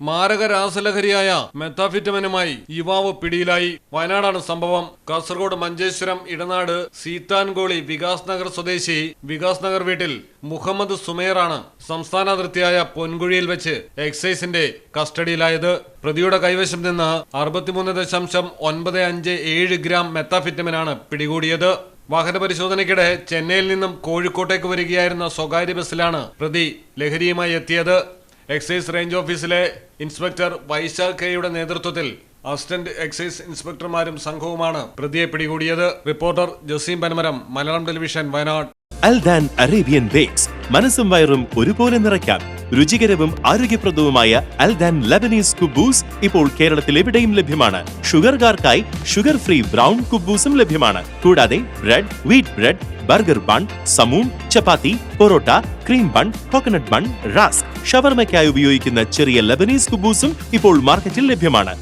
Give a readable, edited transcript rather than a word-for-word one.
മാരക രാസലഹരിയായ മെത്താഫിറ്റമിനുമായി യുവാവ് പിടിയിലായി. വയനാടാണ് സംഭവം. കാസർഗോഡ് മഞ്ചേശ്വരം ഇടനാട് സീത്താൻകോളി വികാസ് നഗർ സ്വദേശി വികാസ് നഗർ വീട്ടിൽ മുഹമ്മദ് സുമേറാണ് സംസ്ഥാന അതിർത്തിയായ പൊൻകുഴിയിൽ വെച്ച് എക്സൈസിന്റെ കസ്റ്റഡിയിലായത്. പ്രതിയുടെ കൈവശം നിന്ന് 63.957 ഗ്രാം മെത്താഫിറ്റമിനാണ് പിടികൂടിയത്. വാഹന പരിശോധനയ്ക്കിടെ ചെന്നൈയിൽ നിന്നും കോഴിക്കോട്ടേക്ക് വരികയായിരുന്ന സ്വകാര്യ ബസ്സിലാണ് പ്രതി ലഹരിയുമായി എത്തിയത്. എക്സൈസ് റേഞ്ച് ഓഫീസിലെ ഇൻസ്പെക്ടർ വൈശാഖ് കെയുടെ നേതൃത്വത്തിൽ അസിസ്റ്റന്റ് എക്സൈസ് ഇൻസ്പെക്ടർമാരും സംഘവുമാണ് പ്രതിയെ പിടികൂടിയത്. Reporter Jaseem Panamaram, Malayalam television, Wayanad. അൽദാൻ അറേബ്യൻ ബേക്സ് മനസ്സും വയറും ഒരുപോലെ നിറയ്ക്കാം. രുചികരവും ആരോഗ്യപ്രദവുമായ അൽദാൻ ലബനീസ് കുബൂസ് ഇപ്പോൾ കേരളത്തിൽ എവിടെയും ലഭ്യമാണ്. ഷുഗർകാർക്കായി ഷുഗർ ഫ്രീ ബ്രൗൺ കുബൂസും ലഭ്യമാണ്. കൂടാതെ bread, wheat bread, burger bun, സമൂൺ, chapati, porotta, cream bun, coconut bun, rusk, ഷവർമയ്ക്കായി ഉപയോഗിക്കുന്ന ചെറിയ ലബനീസ് കുബൂസും ഇപ്പോൾ മാർക്കറ്റിൽ ലഭ്യമാണ്.